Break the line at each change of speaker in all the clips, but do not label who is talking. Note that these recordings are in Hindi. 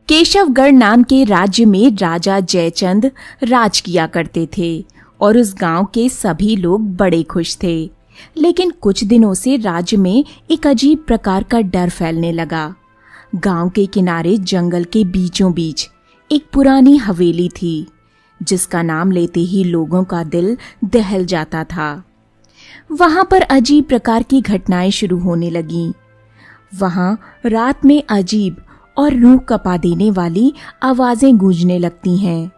केशवगढ़ नाम के राज्य में राजा जयचंद राज किया करते थे और उस गांव के सभी लोग बड़े खुश थे। लेकिन कुछ दिनों से राज्य में एक अजीब प्रकार का डर फैलने लगा। गांव के किनारे जंगल के बीचों बीच एक पुरानी हवेली थी, जिसका नाम लेते ही लोगों का दिल दहल जाता था। वहां पर अजीब प्रकार की घटनाएं शुरू होने लगीं। वहां रात में अजीब और रूह कपा देने वाली आवाजें गूंजने लगती हैं।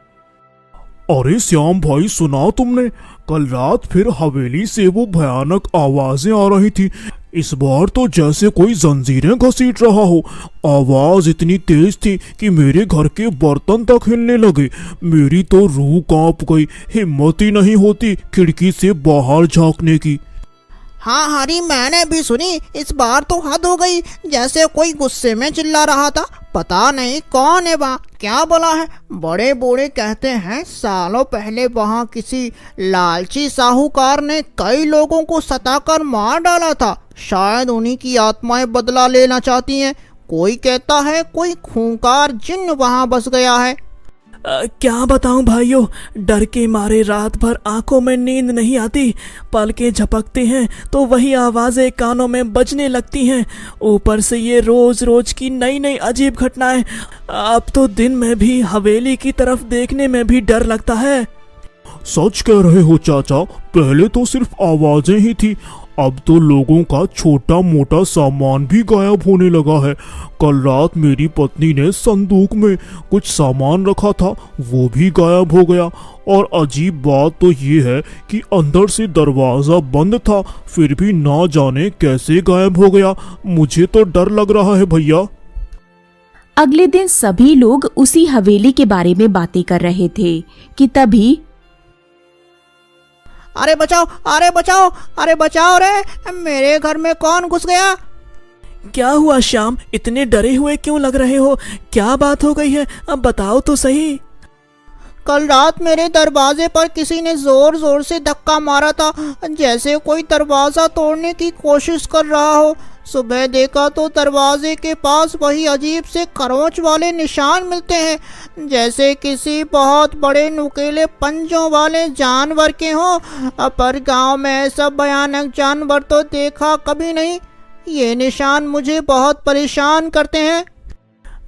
अरे श्याम भाई, सुना तुमने? कल रात फिर हवेली से वो भयानक आवाजें आ रही थी। इस बार तो जैसे कोई जंजीरें घसीट रहा हो। आवाज इतनी तेज थी कि मेरे घर के बर्तन तक हिलने लगे। मेरी तो रूह कांप गई, हिम्मत ही नहीं होती खिड़की से बाहर झांकने की।
हाँ हरी, मैंने भी सुनी। इस बार तो हद हो गई, जैसे कोई गुस्से में चिल्ला रहा था। पता नहीं कौन है वहाँ, क्या बोला है। बड़े बूढ़े कहते हैं सालों पहले वहाँ किसी लालची साहूकार ने कई लोगों को सताकर मार डाला था। शायद उन्हीं की आत्माएं बदला लेना चाहती हैं। कोई कहता है कोई खूंखार जिन्न वहाँ बस गया है।
क्या बताऊं भाइयों, डर के मारे रात भर आंखों में नींद नहीं आती। पलकें झपकते हैं तो वही आवाजें कानों में बजने लगती हैं। ऊपर से ये रोज रोज की नई नई अजीब घटनाएं। अब तो दिन में भी हवेली की तरफ देखने में भी डर लगता है।
सच कह रहे हो चाचा, पहले तो सिर्फ आवाजें ही थी, अब तो लोगों का छोटा मोटा सामान भी गायब होने लगा है। कल रात मेरी पत्नी ने संदूक में कुछ सामान रखा था, वो भी गायब हो गया। और अजीब बात तो ये है कि अंदर से दरवाजा बंद था, फिर भी ना जाने कैसे गायब हो गया। मुझे तो डर लग रहा है भैया।
अगले दिन सभी लोग उसी हवेली के बारे में बातें कर रहे थे कि तभी
अरे बचाओ, अरे बचाओ, अरे बचाओ रे, मेरे घर में कौन घुस गया।
क्या हुआ श्याम, इतने डरे हुए क्यों लग रहे हो? क्या बात हो गई है, अब बताओ तो सही।
कल रात मेरे दरवाजे पर किसी ने जोर जोर से धक्का मारा था, जैसे कोई दरवाजा तोड़ने की कोशिश कर रहा हो। सुबह देखा तो दरवाजे के पास वही अजीब से खरोंच वाले निशान मिलते हैं, जैसे किसी बहुत बड़े नुकीले पंजों वाले जानवर के हों। पर गांव में ऐसा भयानक जानवर तो देखा कभी नहीं। ये निशान मुझे बहुत परेशान करते हैं।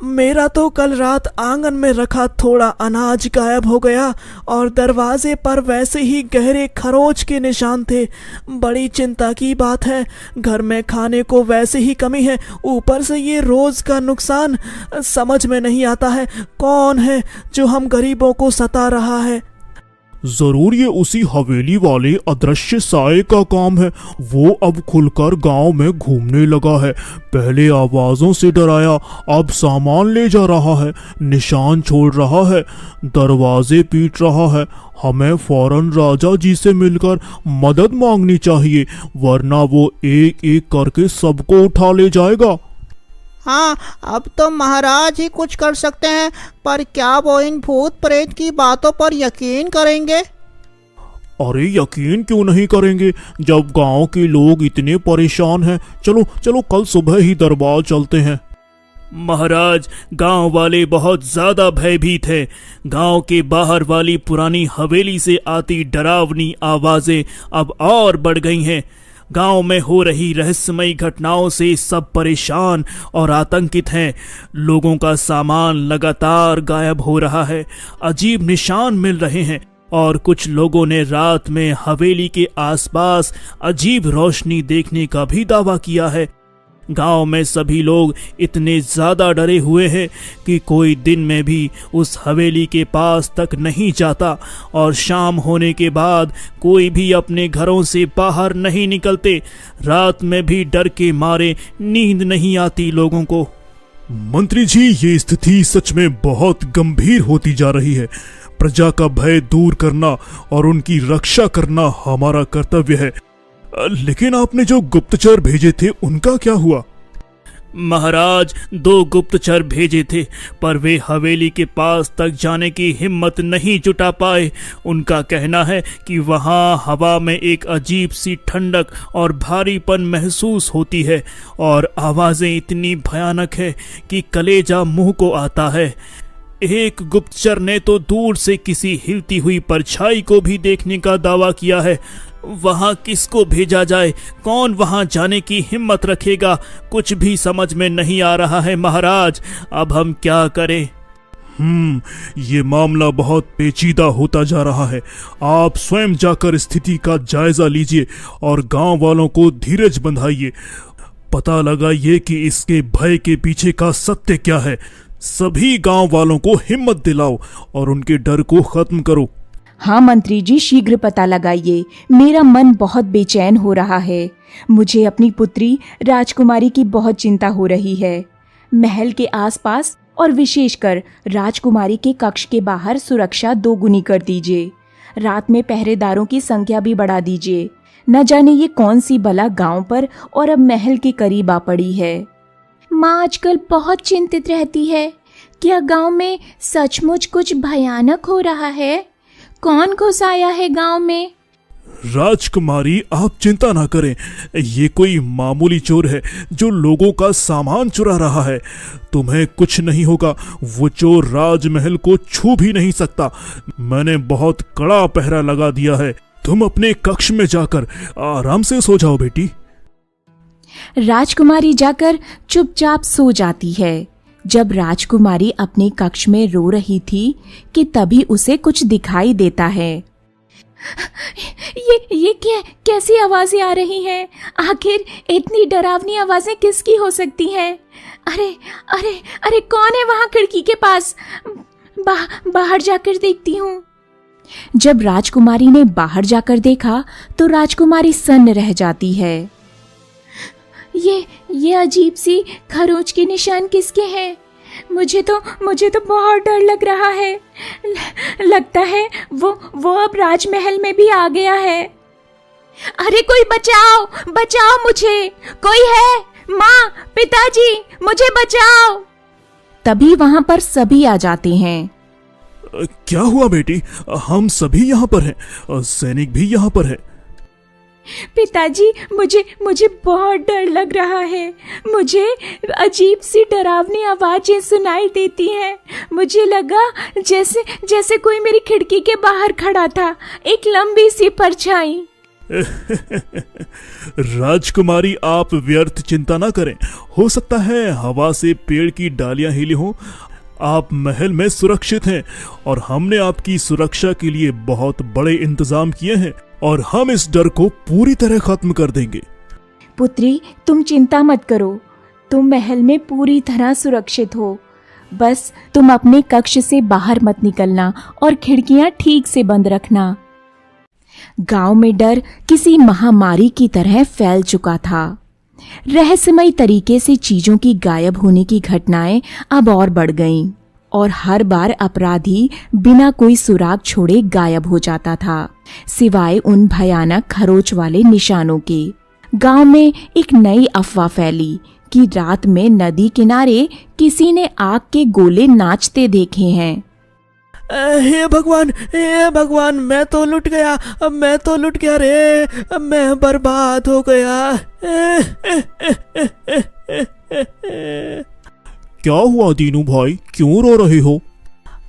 मेरा तो कल रात आंगन में रखा थोड़ा अनाज गायब हो गया और दरवाजे पर वैसे ही गहरे खरोंच के निशान थे। बड़ी चिंता की बात है, घर में खाने को वैसे ही कमी है, ऊपर से ये रोज का नुकसान। समझ में नहीं आता है कौन है जो हम गरीबों को सता रहा है।
जरूर ये उसी हवेली वाले अदृश्य साए का काम है। वो अब खुलकर गांव में घूमने लगा है। पहले आवाजों से डराया, अब सामान ले जा रहा है, निशान छोड़ रहा है, दरवाजे पीट रहा है। हमें फौरन राजा जी से मिलकर मदद मांगनी चाहिए, वरना वो एक एक करके सबको उठा ले जाएगा।
हाँ, अब तो महाराज ही कुछ कर सकते हैं, पर क्या वो इन भूत प्रेत की बातों पर यकीन करेंगे?
अरे यकीन क्यों नहीं करेंगे, जब गांव के लोग इतने परेशान हैं। चलो चलो कल सुबह ही दरबार चलते हैं।
महाराज, गांव वाले बहुत ज्यादा भयभीत हैं। गांव के बाहर वाली पुरानी हवेली से आती डरावनी आवाजें अब और बढ़ गई हैं। गांव में हो रही रहस्यमयी घटनाओं से सब परेशान और आतंकित हैं। लोगों का सामान लगातार गायब हो रहा है, अजीब निशान मिल रहे हैं और कुछ लोगों ने रात में हवेली के आसपास अजीब रोशनी देखने का भी दावा किया है। गांव में सभी लोग इतने ज्यादा डरे हुए हैं कि कोई दिन में भी उस हवेली के पास तक नहीं जाता और शाम होने के बाद कोई भी अपने घरों से बाहर नहीं निकलते। रात में भी डर के मारे नींद नहीं आती लोगों को।
मंत्री जी, ये स्थिति सच में बहुत गंभीर होती जा रही है। प्रजा का भय दूर करना और उनकी रक्षा करना हमारा कर्तव्य है। लेकिन आपने जो गुप्तचर भेजे थे उनका क्या हुआ?
महाराज 2 गुप्तचर भेजे थे, पर वे हवेली के पास तक जाने की हिम्मत नहीं जुटा पाए। उनका कहना है कि वहां हवा में एक अजीब सी ठंडक और भारीपन महसूस होती है और आवाजें इतनी भयानक है कि कलेजा मुंह को आता है। एक गुप्तचर ने तो दूर से किसी हिलती हुई परछाई को भी देखने का दावा किया है। वहां किसको भेजा जाए, कौन वहां जाने की हिम्मत रखेगा, कुछ भी समझ में नहीं आ रहा है महाराज। अब हम क्या करें?
ये मामला बहुत पेचीदा होता जा रहा है। आप स्वयं जाकर स्थिति का जायजा लीजिए और गांव वालों को धीरज बंधाइए। पता लगाइए कि इसके भय के पीछे का सत्य क्या है। सभी गांव वालों को हिम्मत दिलाओ और उनके डर को खत्म करो।
हाँ मंत्री जी, शीघ्र पता लगाइए। मेरा मन बहुत बेचैन हो रहा है। मुझे अपनी पुत्री राजकुमारी की बहुत चिंता हो रही है। महल के आसपास और विशेषकर राजकुमारी के कक्ष के बाहर सुरक्षा 2 गुनी कर दीजिए। रात में पहरेदारों की संख्या भी बढ़ा दीजिए। न जाने ये कौन सी बला गांव पर और अब महल के करीब आ पड़ी है। माँ आजकल बहुत चिंतित रहती है। क्या गांव में सचमुच कुछ भयानक हो रहा है? कौन घुस आया है गांव में?
राजकुमारी, आप चिंता ना करें। ये कोई मामूली चोर है जो लोगों का सामान चुरा रहा है। तुम्हें कुछ नहीं होगा। वो चोर राजमहल को छू भी नहीं सकता। मैंने बहुत कड़ा पहरा लगा दिया है। तुम अपने कक्ष में जाकर आराम से सो जाओ बेटी।
राजकुमारी जाकर चुपचाप सो जाती है। जब राजकुमारी अपने कक्ष में रो रही थी कि तभी उसे कुछ दिखाई देता है। ये कैसी आवाजें आ रही हैं? आखिर इतनी डरावनी आवाजें किसकी हो सकती हैं? अरे अरे अरे, कौन है वहां खिड़की के पास? बाहर जाकर देखती हूँ। जब राजकुमारी ने बाहर जाकर देखा तो राजकुमारी सन्न रह जाती है। ये अजीब सी खरोंच के निशान किसके हैं? मुझे तो बहुत डर लग रहा है। लगता है वो अब राजमहल में भी आ गया है। अरे कोई बचाओ मुझे, कोई है? माँ, पिताजी, मुझे बचाओ। तभी वहां पर सभी आ जाते हैं।
क्या हुआ बेटी? हम सभी यहाँ पर हैं। सैनिक भी यहाँ पर है।
पिताजी, मुझे बहुत डर लग रहा है। मुझे अजीब सी डरावनी आवाजें सुनाई देती हैं। मुझे लगा जैसे कोई मेरी खिड़की के बाहर खड़ा था, एक लंबी सी परछाई।
राजकुमारी, आप व्यर्थ चिंता ना करें। हो सकता है हवा से पेड़ की डालियां हिली हों। आप महल में सुरक्षित हैं और हमने आपकी सुरक्षा के लिए बहुत बड़े इंतजाम किए हैं और हम इस डर को पूरी तरह खत्म कर देंगे।
पुत्री, तुम चिंता मत करो। तुम महल में पूरी तरह सुरक्षित हो। बस तुम अपने कक्ष से बाहर मत निकलना और खिड़कियां ठीक से बंद रखना। गांव में डर किसी महामारी की तरह फैल चुका था। रहस्यमय तरीके से चीजों की गायब होने की घटनाएं अब और बढ़ गईं और हर बार अपराधी बिना कोई सुराग छोड़े गायब हो जाता था, सिवाय उन भयानक खरोच वाले निशानों के। गांव में एक नई अफवाह फैली कि रात में नदी किनारे किसी ने आग के गोले नाचते देखे हैं।
हे भगवान, मैं तो लुट गया रे। मैं बर्बाद हो गया।
क्या हुआ दीनू भाई, क्यों रो रहे हो?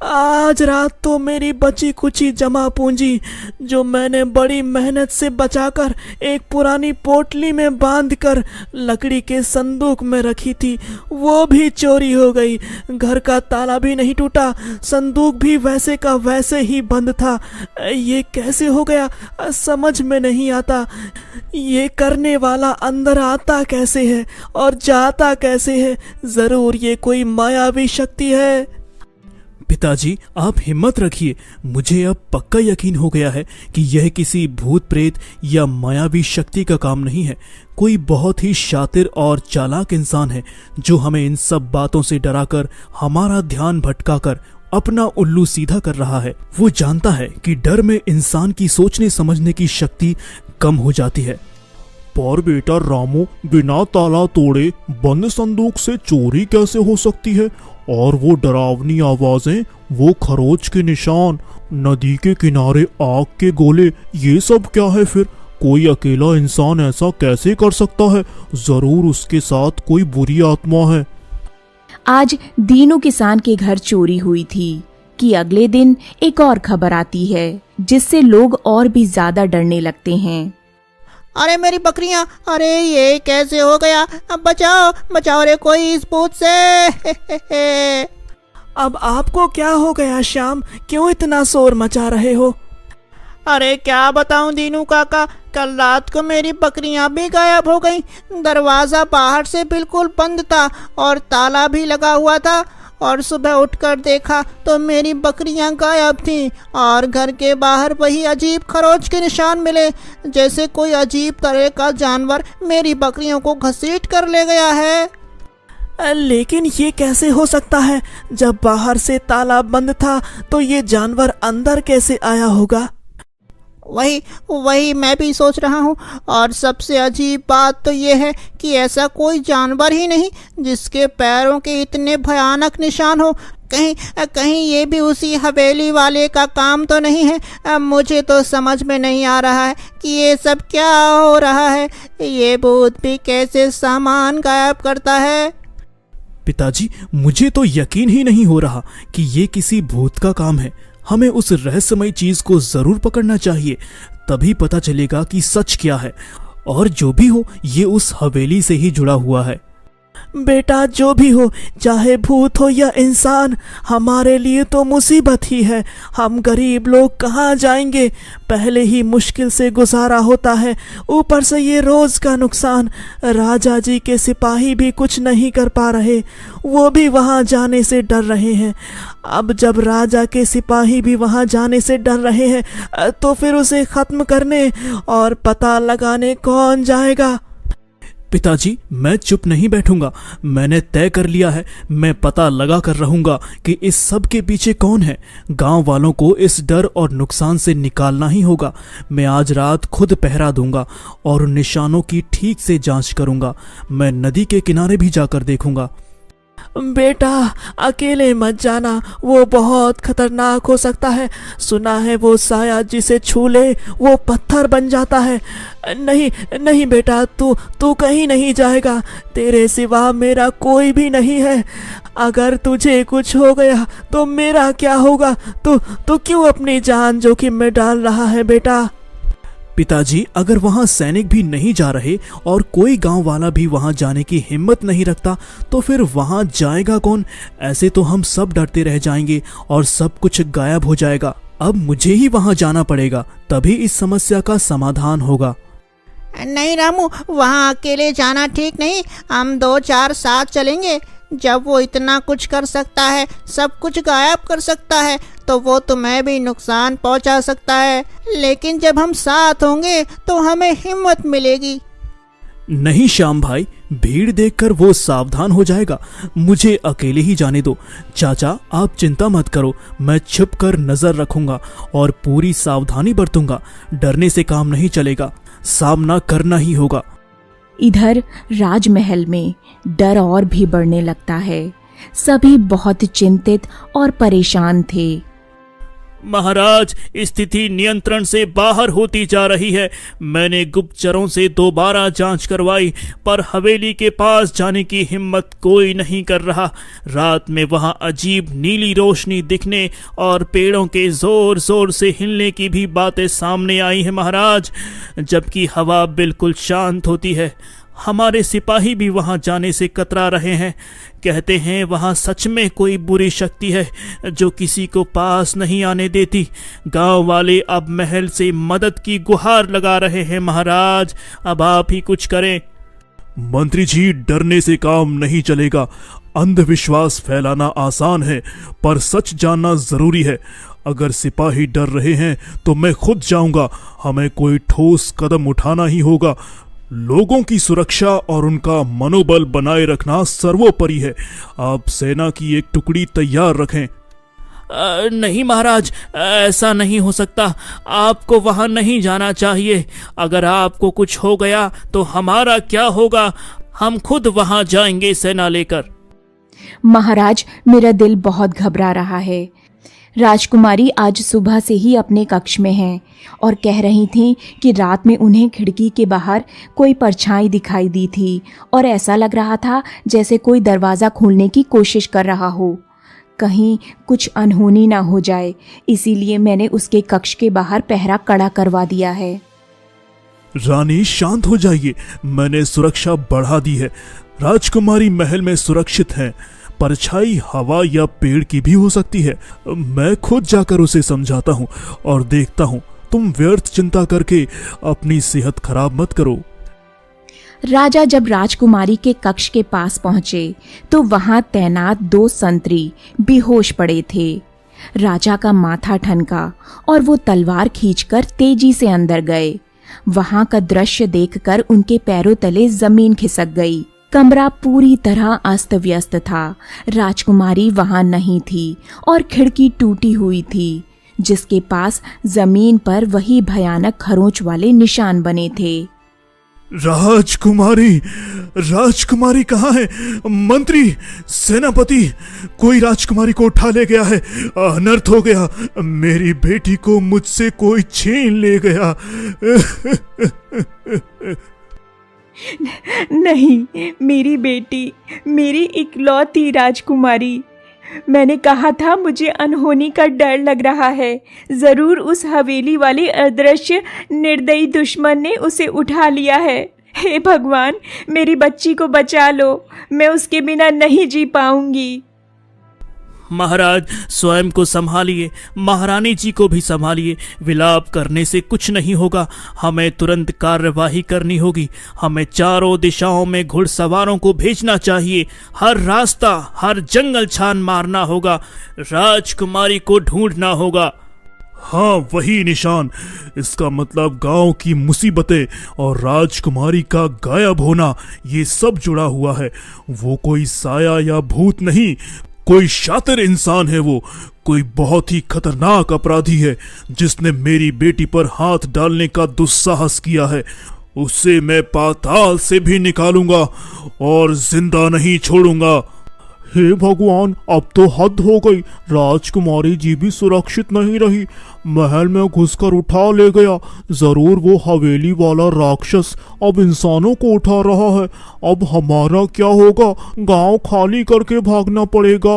आज रात तो मेरी बची कुची जमा पूंजी जो मैंने बड़ी मेहनत से बचाकर एक पुरानी पोटली में बांधकर लकड़ी के संदूक में रखी थी, वो भी चोरी हो गई। घर का ताला भी नहीं टूटा, संदूक भी वैसे का वैसे ही बंद था। ये कैसे हो गया समझ में नहीं आता। ये करने वाला अंदर आता कैसे है और जाता कैसे है? जरूर ये कोई मायावी शक्ति है।
पिताजी, आप हिम्मत रखिए। मुझे अब पक्का यकीन हो गया है कि यह किसी भूत प्रेत या मायावी शक्ति का काम नहीं है। कोई बहुत ही शातिर और चालाक इंसान है जो हमें इन सब बातों से डराकर हमारा ध्यान भटकाकर अपना उल्लू सीधा कर रहा है। वो जानता है कि डर में इंसान की सोचने समझने की शक्ति कम हो जाती है।
पर बेटा रामू, बिना ताला तोड़े बंद संदूक से चोरी कैसे हो सकती है? और वो डरावनी आवाजें, वो खरोच के निशान, नदी के किनारे आग के गोले, ये सब क्या है फिर? कोई अकेला इंसान ऐसा कैसे कर सकता है? जरूर उसके साथ कोई बुरी आत्मा है।
आज दीनू किसान के घर चोरी हुई थी कि अगले दिन एक और खबर आती है जिससे लोग और भी ज्यादा डरने लगते हैं।
अरे मेरी बकरियां, अरे ये कैसे हो गया? अब बचाओ बचाओ रे कोई इस भूत से।
अब आपको क्या हो गया श्याम, क्यों इतना शोर मचा रहे हो?
अरे क्या बताऊं दीनू काका, कल रात को मेरी बकरियां भी गायब हो गईं। दरवाजा बाहर से बिल्कुल बंद था और ताला भी लगा हुआ था, और सुबह उठकर देखा तो मेरी बकरियां गायब थीं और घर के बाहर वही अजीब खरोच के निशान मिले, जैसे कोई अजीब तरह का जानवर मेरी बकरियों को घसीट कर ले गया है।
लेकिन ये कैसे हो सकता है? जब बाहर से ताला बंद था तो ये जानवर अंदर कैसे आया होगा?
वही मैं भी सोच रहा हूँ। और सबसे अजीब बात तो ये है कि ऐसा कोई जानवर ही नहीं जिसके पैरों के इतने भयानक निशान हो। कहीं ये भी उसी हवेली वाले का काम तो नहीं है? अब मुझे तो समझ में नहीं आ रहा है कि ये सब क्या हो रहा है। ये भूत भी कैसे सामान गायब करता है?
पिताजी, मुझे तो यकीन ही नहीं हो रहा कि ये किसी भूत का काम है। हमें उस रहस्यमय चीज को जरूर पकड़ना चाहिए, तभी पता चलेगा कि सच क्या है। और जो भी हो, ये उस हवेली से ही जुड़ा हुआ है।
बेटा, जो भी हो, चाहे भूत हो या इंसान, हमारे लिए तो मुसीबत ही है। हम गरीब लोग कहाँ जाएंगे? पहले ही मुश्किल से गुजारा होता है, ऊपर से ये रोज का नुकसान। राजा जी के सिपाही भी कुछ नहीं कर पा रहे, वो भी वहाँ जाने से डर रहे हैं। अब जब राजा के सिपाही भी वहाँ जाने से डर रहे हैं तो फिर उसे खत्म करने और पता लगाने कौन जाएगा?
पिताजी, मैं चुप नहीं बैठूंगा। मैंने तय कर लिया है, मैं पता लगा कर रहूंगा कि इस सब के पीछे कौन है। गांव वालों को इस डर और नुकसान से निकालना ही होगा। मैं आज रात खुद पहरा दूंगा और उन निशानों की ठीक से जांच करूंगा। मैं नदी के किनारे भी जाकर देखूंगा।
बेटा, अकेले मत जाना, वो बहुत खतरनाक हो सकता है। सुना है वो साया जिसे छू ले वो पत्थर बन जाता है। नहीं नहीं बेटा, तू कहीं नहीं जाएगा। तेरे सिवा मेरा कोई भी नहीं है। अगर तुझे कुछ हो गया तो मेरा क्या होगा? तू क्यों अपनी जान जोखिम में डाल रहा है बेटा?
पिताजी, अगर वहां सैनिक भी नहीं जा रहे और कोई गांव वाला भी वहां जाने की हिम्मत नहीं रखता तो फिर वहां जाएगा कौन? ऐसे तो हम सब डरते रह जाएंगे और सब कुछ गायब हो जाएगा। अब मुझे ही वहां जाना पड़ेगा, तभी इस समस्या का समाधान होगा।
नहीं रामू, वहाँ अकेले जाना ठीक नहीं। हम 2-4 साथ चलेंगे। जब वो इतना कुछ कर सकता है, सब कुछ गायब कर सकता है, तो वो तुम्हें भी नुकसान पहुंचा सकता है। लेकिन जब हम साथ होंगे तो हमें हिम्मत मिलेगी।
नहीं श्याम भाई, भीड़ देखकर वो सावधान हो जाएगा। मुझे अकेले ही जाने दो। चाचा, आप चिंता मत करो, मैं छिप कर नजर रखूंगा और पूरी सावधानी बरतूंगा। डरने से काम नहीं चलेगा, सामना करना ही होगा।
इधर राजमहल में डर और भी बढ़ने लगता है। सभी बहुत चिंतित और परेशान थे।
महाराज, स्थिति नियंत्रण से बाहर होती जा रही है। मैंने गुप्तचरों से दोबारा जांच करवाई, पर हवेली के पास जाने की हिम्मत कोई नहीं कर रहा। रात में वहां अजीब नीली रोशनी दिखने और पेड़ों के जोर जोर से हिलने की भी बातें सामने आई हैं महाराज, जबकि हवा बिल्कुल शांत होती है। हमारे सिपाही भी वहां जाने से कतरा रहे हैं। कहते हैं वहां सच में कोई बुरी शक्ति है जो किसी को पास नहीं आने देती। गांव वाले अब महल से मदद की गुहार लगा रहे हैं महाराज, अब आप ही कुछ करें।
मंत्री जी, डरने से काम नहीं चलेगा। अंधविश्वास फैलाना आसान है, पर सच जानना जरूरी है। अगर सिपाही डर रहे हैं तो मैं खुद जाऊंगा। हमें कोई ठोस कदम उठाना ही होगा। लोगों की सुरक्षा और उनका मनोबल बनाए रखना सर्वोपरि है। आप सेना की एक टुकड़ी तैयार रखें।
नहीं महाराज, ऐसा नहीं हो सकता। आपको वहां नहीं जाना चाहिए। अगर आपको कुछ हो गया तो हमारा क्या होगा? हम खुद वहां जाएंगे सेना लेकर।
महाराज, मेरा दिल बहुत घबरा रहा है। राजकुमारी आज सुबह से ही अपने कक्ष में हैं और कह रही थीं कि रात में उन्हें खिड़की के बाहर कोई परछाई दिखाई दी थी और ऐसा लग रहा था जैसे कोई दरवाज़ा खोलने की कोशिश कर रहा हो। कहीं कुछ अनहोनी ना हो जाए, इसीलिए मैंने उसके कक्ष के बाहर पहरा कड़ा करवा दिया है।
रानी शांत हो जाइए, मैंने सुरक्षा बढ़ा दी है। राजकुमारी महल में सुरक्षित है। परछाई हवा या पेड़ की भी हो सकती है। मैं खुद जाकर उसे समझाता हूँ और देखता हूँ। तुम व्यर्थ चिंता करके अपनी सेहत खराब मत करो।
राजा जब राजकुमारी के कक्ष के पास पहुंचे तो वहां तैनात 2 संतरी बेहोश पड़े थे। राजा का माथा ठनका और वो तलवार खींचकर तेजी से अंदर गए। वहां का दृश्य देखकर उनके पैरों तले जमीन खिसक गई। कमरा पूरी तरह अस्त व्यस्त था। राजकुमारी वहां नहीं थी और खिड़की टूटी हुई थी, जिसके पास जमीन पर वही भयानक खरोंच वाले निशान बने थे।
राजकुमारी, राजकुमारी कहाँ है? मंत्री, सेनापति, कोई राजकुमारी को उठा ले गया है। अनर्थ हो गया। मेरी बेटी को मुझसे कोई छीन ले गया।
नहीं, मेरी बेटी, मेरी इकलौती राजकुमारी। मैंने कहा था मुझे अनहोनी का डर लग रहा है। जरूर उस हवेली वाले अदृश्य निर्दयी दुश्मन ने उसे उठा लिया है। हे भगवान, मेरी बच्ची को बचा लो, मैं उसके बिना नहीं जी पाऊंगी।
महाराज, स्वयं को संभालिए, महारानी जी को भी संभालिए। विलाप करने से कुछ नहीं होगा। हमें तुरंत कार्यवाही करनी होगी। हमें चारों दिशाओं में घुड़सवारों को भेजना चाहिए। हर रास्ता, हर जंगल छान मारना होगा। राजकुमारी को ढूंढना होगा।
हाँ, वही निशान। इसका मतलब गांव की मुसीबतें और राजकुमारी का गायब होना, ये सब जुड़ा हुआ है। वो कोई साया या भूत नहीं, कोई शातिर इंसान है। वो कोई बहुत ही खतरनाक अपराधी है जिसने मेरी बेटी पर हाथ डालने का दुस्साहस किया है। उसे मैं पाताल से भी निकालूंगा और जिंदा नहीं छोड़ूंगा। हे भगवान, अब तो हद हो गई। राजकुमारी जी भी सुरक्षित नहीं रही। महल में घुसकर उठा ले गया। जरूर वो हवेली वाला राक्षस अब इंसानों को उठा रहा है। अब हमारा क्या होगा? गांव खाली करके भागना पड़ेगा।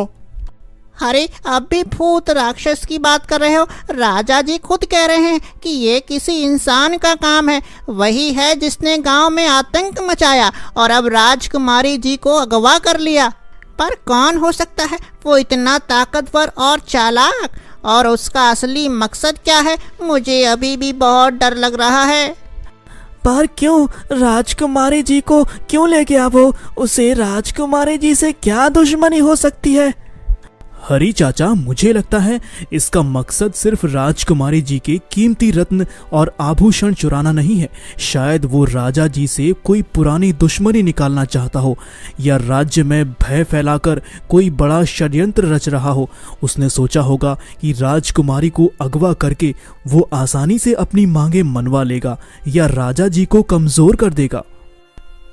अरे, अब भी भूत राक्षस की बात कर रहे हो? राजा जी खुद कह रहे हैं कि ये किसी इंसान का काम है। वही है जिसने गांव में आतंक मचाया और अब राजकुमारी जी को अगवा कर लिया। पर कौन हो सकता है वो इतना ताकतवर और चालाक? और उसका असली मकसद क्या है? मुझे अभी भी बहुत डर लग रहा है।
पर क्यों? राजकुमारी जी को क्यों ले गया वो? उसे राजकुमारी जी से क्या दुश्मनी हो सकती है?
हरी चाचा, मुझे लगता है इसका मकसद सिर्फ राजकुमारी जी के कीमती रत्न और आभूषण चुराना नहीं है। शायद वो राजा जी से कोई पुरानी दुश्मनी निकालना चाहता हो या राज्य में भय फैलाकर कोई बड़ा षड्यंत्र रच रहा हो। उसने सोचा होगा कि राजकुमारी को अगवा करके वो आसानी से अपनी मांगे मनवा लेगा या राजा जी को कमजोर कर देगा।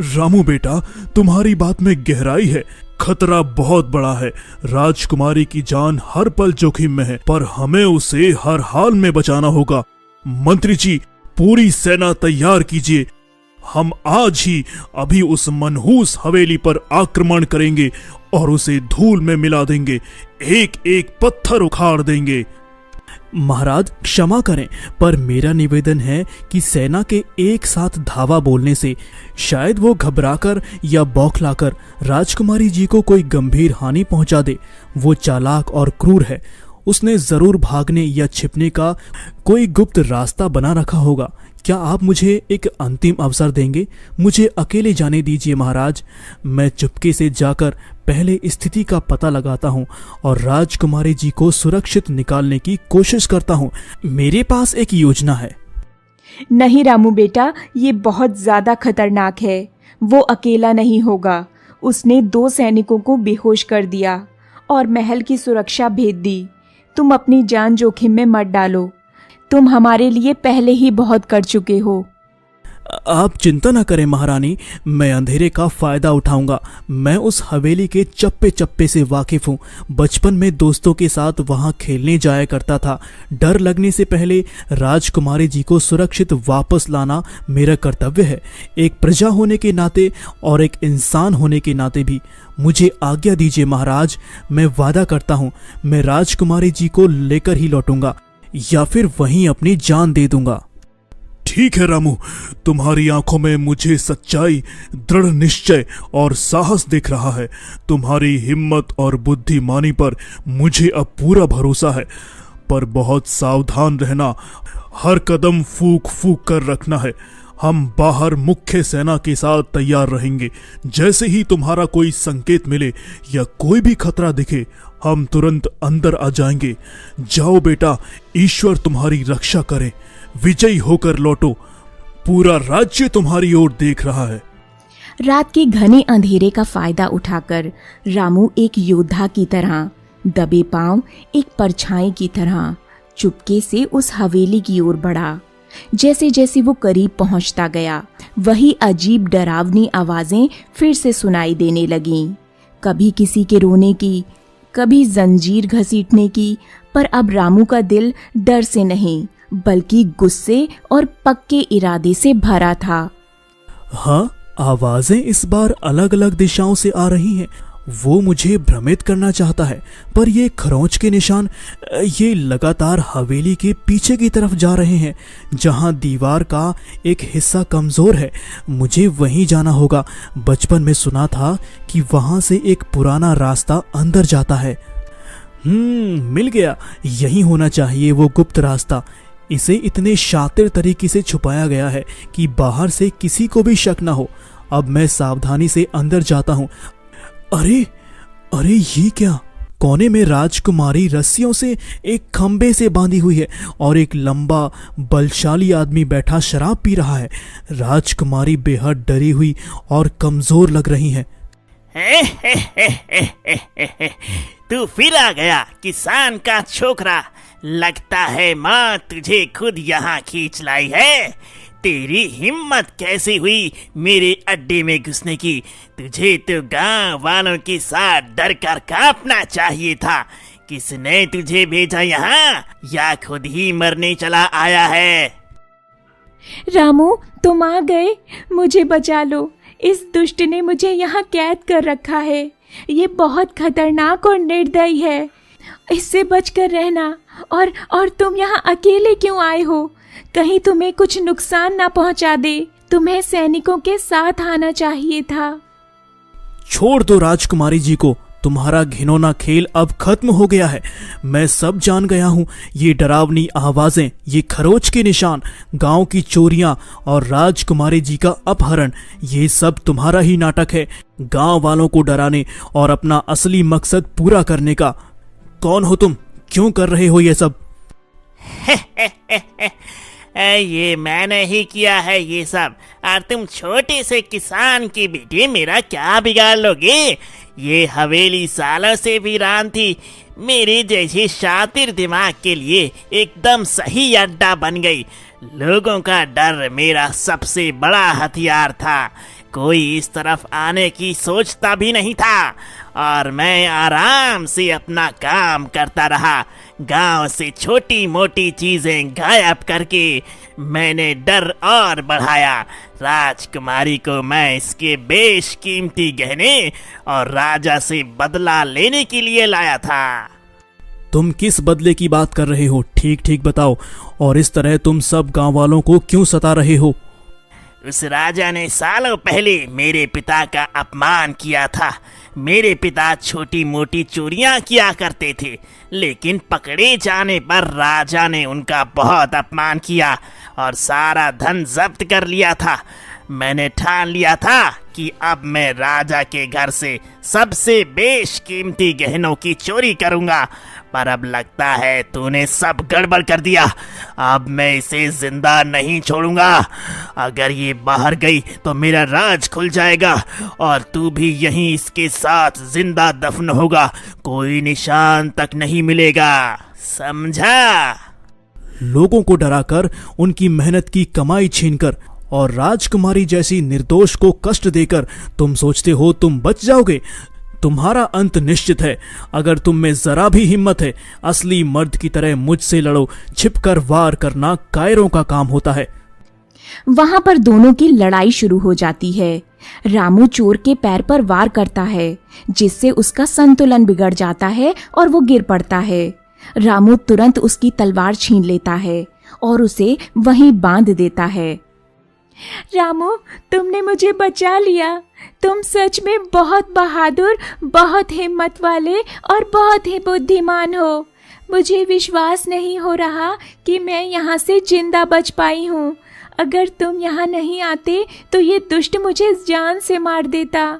रामू बेटा, तुम्हारी बात में गहराई है। खतरा बहुत बड़ा है। राजकुमारी की जान हर पल जोखिम में है, पर हमें उसे हर हाल में बचाना होगा। मंत्री जी, पूरी सेना तैयार कीजिए। हम आज ही अभी उस मनहूस हवेली पर आक्रमण करेंगे और उसे धूल में मिला देंगे। एक एक पत्थर उखाड़ देंगे।
महाराज, क्षमा करें, पर मेरा निवेदन है कि सेना के एक साथ धावा बोलने से शायद वो घबराकर या बौखलाकर राजकुमारी जी को कोई गंभीर हानि पहुंचा दे। वो चालाक और क्रूर है। उसने जरूर भागने या छिपने का कोई गुप्त रास्ता बना रखा होगा। क्या आप मुझे एक अंतिम अवसर देंगे? मुझे अकेले जाने दीजिए महाराज। मैं चुपके से जाकर पहले स्थिति का पता लगाता हूँ और राजकुमारी जी को सुरक्षित निकालने की कोशिश करता हूँ। मेरे पास एक योजना है।
नहीं रामू बेटा, ये बहुत ज्यादा खतरनाक है। वो अकेला नहीं होगा। उसने 2 सैनिकों को बेहोश कर दिया और महल की सुरक्षा भेज दी। तुम अपनी जान जोखिम में मत डालो। तुम हमारे लिए पहले ही बहुत कर चुके हो।
आप चिंता न करें महारानी, मैं अंधेरे का फायदा उठाऊंगा। मैं उस हवेली के चप्पे चप्पे से वाकिफ हूँ। बचपन में दोस्तों के साथ वहाँ खेलने जाया करता था। डर लगने से पहले राजकुमारी जी को सुरक्षित वापस लाना मेरा कर्तव्य है, एक प्रजा होने के नाते और एक इंसान होने के नाते भी। मुझे आज्ञा दीजिए महाराज, मैं वादा करता हूँ मैं राजकुमारी जी को लेकर ही लौटूंगा या फिर वहीं अपनी जान दे दूंगा।
ठीक है रामू, तुम्हारी आंखों में मुझे सच्चाई, दृढ़ निश्चय और साहस दिख रहा है। तुम्हारी हिम्मत और बुद्धिमानी पर मुझे अब पूरा भरोसा है, पर बहुत सावधान रहना, हर कदम फूंक फूंक कर रखना है। हम बाहर मुख्य सेना के साथ तैयार रहेंगे। जैसे ही तुम्हारा कोई संकेत मिले या कोई भी खतरा दिखे, हम तुरंत अंदर आ जाएंगे। जाओ बेटा, ईश्वर तुम्हारी रक्षा करे। विजयी होकर लौटो, पूरा राज्य तुम्हारी ओर देख रहा है।
रात के घने अंधेरे का फायदा उठाकर रामू एक योद्धा की तरह, दबे पांव एक परछाई की तरह चुपके से उस हवेली की ओर बढ़ा। जैसे जैसे वो करीब पहुंचता गया, वही अजीब डरावनी आवाजें फिर से सुनाई देने लगीं। कभी किसी के रोने की, कभी जंजीर घसीटने की, पर अब रामू का दिल डर से नहीं बल्कि गुस्से और पक्के इरादे से भरा था।
हाँ, आवाजें इस बार अलग अलग दिशाओं से आ रही हैं। वो मुझे भ्रमित करना चाहता है, पर ये खरोंच के निशान ये लगातार हवेली के पीछे की तरफ जा रहे हैं, जहां दीवार का एक हिस्सा कमजोर है। मुझे वहीं जाना होगा। बचपन में सुना था कि वहां से एक पुराना रास्ता अंदर जाता है। मिल गया। यही होना चाहिए वो गुप्त रास्ता। इसे इतने शातिर तरीके से छुपाया गया है कि बाहर से किसी को भी शक न हो। अब मैं सावधानी से अंदर जाता हूँ। अरे अरे, ये क्या? कोने में राजकुमारी रस्सियों से एक खंबे से बांधी हुई है और एक लंबा बलशाली आदमी बैठा शराब पी रहा है। राजकुमारी बेहद डरी हुई और कमजोर लग रही है।
तू फिर आ गया किसान का छोकरा। लगता है माँ तुझे खुद यहाँ खींच लाई है। तेरी हिम्मत कैसी हुई मेरे अड्डे में घुसने की? तुझे तो गांव वालों के साथ डर कर कांपना चाहिए था। किसने तुझे भेजा यहाँ, या खुद ही मरने चला आया है?
रामू, तुम आ गए, मुझे बचा लो। इस दुष्ट ने मुझे यहाँ कैद कर रखा है। ये बहुत खतरनाक और निर्दयी है। इससे बचकर रहना। और तुम यहाँ अकेले क्यों आए हो? कहीं तुम्हें कुछ नुकसान ना पहुँचा दे। तुम्हें सैनिकों के साथ आना चाहिए था।
छोड़ दो राजकुमारी जी को। तुम्हारा घिनौना खेल अब खत्म हो गया है। मैं सब जान गया हूँ। ये डरावनी आवाजें, ये खरोच के निशान, गांव की चोरियां और राजकुमारी जी का अपहरण, ये सब तुम्हारा ही नाटक है, गांव वालों को डराने और अपना असली मकसद पूरा करने का। कौन हो तुम? क्यों कर रहे हो ये सब?
ये मैंने ही किया है ये सब। और तुम छोटे से किसान की बेटी मेरा क्या बिगाड़ लोगे? ये हवेली सालों से वीरान थी। मेरे जैसे शातिर दिमाग के लिए एकदम सही अड्डा बन गई। लोगों का डर मेरा सबसे बड़ा हथियार था। कोई इस तरफ आने की सोचता भी नहीं था और मैं आराम से अपना काम करता रहा। गांव से छोटी मोटी चीजें गायब करके मैंने डर और बढ़ाया। राजकुमारी को मैं इसके बेशकीमती गहने और राजा से बदला लेने के लिए लाया था।
तुम किस बदले की बात कर रहे हो? ठीक ठीक बताओ। और इस तरह तुम सब गांव वालों को क्यों सता रहे हो?
उस राजा ने सालों पहले मेरे पिता का अपमान किया था। मेरे पिता छोटी मोटी चोरियां किया करते थे, लेकिन पकड़े जाने पर राजा ने उनका बहुत अपमान किया और सारा धन जब्त कर लिया था। मैंने ठान लिया था कि अब मैं राजा के घर से सबसे बेशकीमती गहनों की चोरी करूंगा, पर अब लगता है तूने सब गड़बड़ कर दिया। अब मैं इसे जिंदा नहीं छोड़ूंगा। अगर ये बाहर गई तो मेरा राज खुल जाएगा और तू भी यहीं इसके साथ जिंदा दफन होगा। कोई निशान तक नहीं मिलेगा। समझा?
लोगों को डराकर, उनकी मेहनत की कमाई छीनकर और राजकुमारी जैसी निर्दोष को कष्ट देकर तुम सोचते हो तुम बच जाओगे? तुम्हारा अंत निश्चित है। अगर तुम में जरा भी हिम्मत है, असली मर्द की तरह मुझसे लड़ो। छिपकर वार करना कायरों का काम होता है।
वहां पर दोनों की लड़ाई शुरू हो जाती है। रामू चोर के पैर पर वार करता है, जिससे उसका संतुलन बिगड़ जाता है और वो गिर पड़ता है। रामू तुरंत उसकी तलवार छीन लेता है और उसे वहीं बांध देता है। रामू, तुमने मुझे बचा लिया। तुम सच में बहुत बहादुर, बहुत हिम्मत वाले और बहुत ही बुद्धिमान हो। मुझे विश्वास नहीं हो रहा कि मैं यहाँ से जिंदा बच पाई हूँ। अगर तुम यहाँ नहीं आते तो ये दुष्ट मुझे जान से मार देता।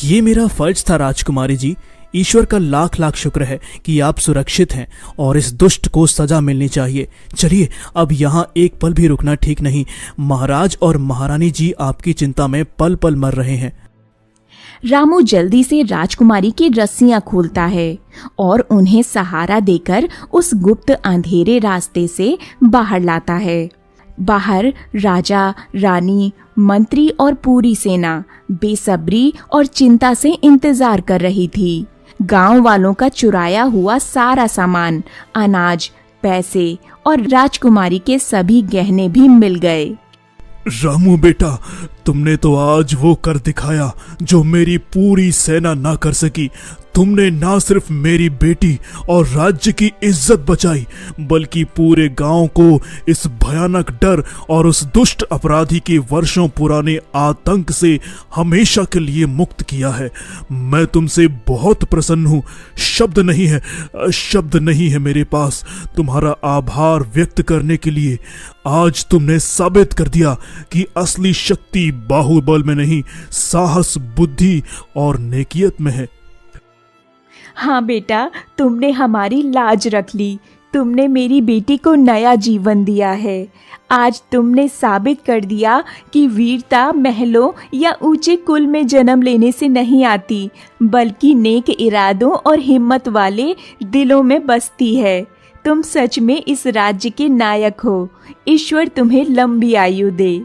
ये मेरा फर्ज था राजकुमारी जी। ईश्वर का लाख लाख शुक्र है कि आप सुरक्षित हैं और इस दुष्ट को सजा मिलनी चाहिए। चलिए, अब यहाँ एक पल भी रुकना ठीक नहीं। महाराज और महारानी जी आपकी चिंता में पल पल मर रहे हैं।
रामू जल्दी से राजकुमारी की रस्सियां खोलता है और उन्हें सहारा देकर उस गुप्त अंधेरे रास्ते से बाहर लाता है। बाहर राजा, रानी, मंत्री और पूरी सेना बेसब्री और चिंता से इंतजार कर रही थी। गांव वालों का चुराया हुआ सारा सामान, अनाज, पैसे और राजकुमारी के सभी गहने भी मिल गए।
रामू बेटा, तुमने तो आज वो कर दिखाया जो मेरी पूरी सेना ना कर सकी। तुमने ना सिर्फ मेरी बेटी और राज्य की इज्जत बचाई, बल्कि पूरे गांव को इस भयानक डर और उस दुष्ट अपराधी के वर्षों पुराने आतंक से हमेशा के लिए मुक्त किया है। मैं तुमसे बहुत प्रसन्न हूँ। शब्द नहीं है मेरे पास तुम्हारा आभार व्यक्त करने के लिए। आज तुमने साबित कर दिया कि असली शक्ति बाहुबल में नहीं, साहस, बुद्धि और नेकियत में है।
हाँ बेटा, तुमने हमारी लाज रख ली। तुमने मेरी बेटी को नया जीवन दिया है। आज तुमने साबित कर दिया कि वीरता महलों या ऊंचे कुल में जन्म लेने से नहीं आती, बल्कि नेक इरादों और हिम्मत वाले दिलों में बसती है। तुम सच में इस राज्य के नायक हो। ईश्वर तुम्हें लंबी आयु दे।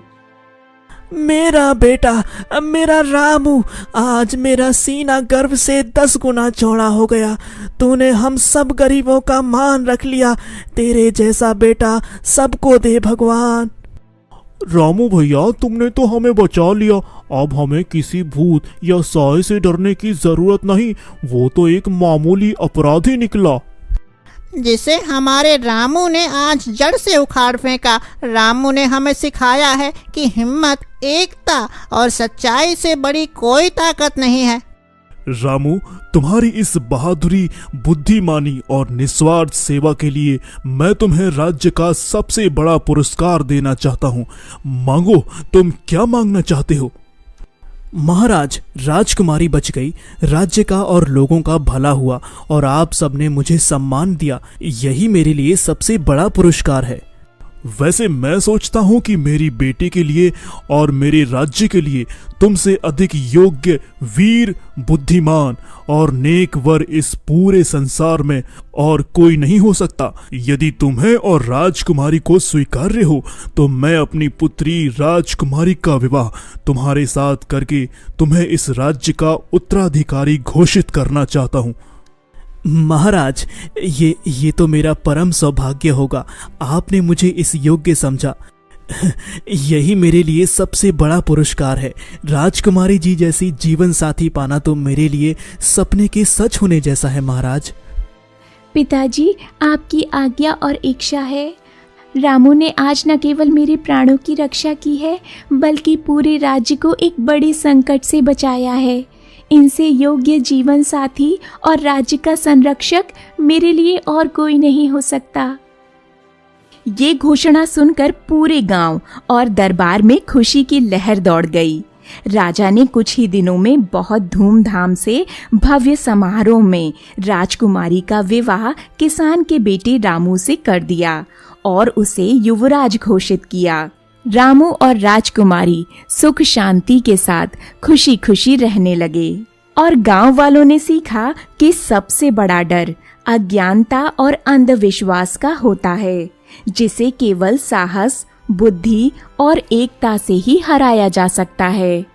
मेरा बेटा, मेरा रामू, आज मेरा सीना गर्व से 10 गुना चौड़ा हो गया। तूने हम सब गरीबों का मान रख लिया। तेरे जैसा बेटा सबको दे भगवान।
रामू भैया, तुमने तो हमें बचा लिया। अब हमें किसी भूत या साए से डरने की जरूरत नहीं। वो तो एक मामूली अपराधी निकला
जिसे हमारे रामू ने आज जड़ से उखाड़ फेंका। रामू ने हमें सिखाया है कि हिम्मत, एकता और सच्चाई से बड़ी कोई ताकत नहीं है।
रामू, तुम्हारी इस बहादुरी, बुद्धिमानी और निस्वार्थ सेवा के लिए मैं तुम्हें राज्य का सबसे बड़ा पुरस्कार देना चाहता हूँ। मांगो, तुम क्या मांगना चाहते हो?
महाराज, राजकुमारी बच गई, राज्य का और लोगों का भला हुआ और आप सबने मुझे सम्मान दिया। यही मेरे लिए सबसे बड़ा पुरस्कार है।
वैसे मैं सोचता हूँ कि मेरी बेटी के लिए और मेरे राज्य के लिए तुमसे अधिक योग्य, वीर, बुद्धिमान और नेक वर इस पूरे संसार में और कोई नहीं हो सकता। यदि तुम्हें और राजकुमारी को स्वीकार्य हो तो मैं अपनी पुत्री राजकुमारी का विवाह तुम्हारे साथ करके तुम्हें इस राज्य का उत्तराधिकारी घोषित करना चाहता हूँ।
महाराज, ये तो मेरा परम सौभाग्य होगा। आपने मुझे इस योग्य समझा। यही मेरे लिए सबसे बड़ा पुरस्कार है। राजकुमारी जी जैसी जीवन साथी पाना तो मेरे लिए सपने के सच होने जैसा है। महाराज,
पिताजी, आपकी आज्ञा और इच्छा है। रामू ने आज न केवल मेरे प्राणों की रक्षा की है, बल्कि पूरे राज्य को एक बड़े संकट से बचाया है। इनसे योग्य जीवन साथी और राज्य का संरक्षक मेरे लिए और कोई नहीं हो सकता। ये घोषणा सुनकर पूरे गांव और दरबार में खुशी की लहर दौड़ गई। राजा ने कुछ ही दिनों में बहुत धूमधाम से भव्य समारोह में राजकुमारी का विवाह किसान के बेटे रामू से कर दिया और उसे युवराज घोषित किया। रामू और राजकुमारी सुख शांति के साथ खुशी खुशी रहने लगे और गांव वालों ने सीखा कि सबसे बड़ा डर अज्ञानता और अंधविश्वास का होता है, जिसे केवल साहस, बुद्धि और एकता से ही हराया जा सकता है।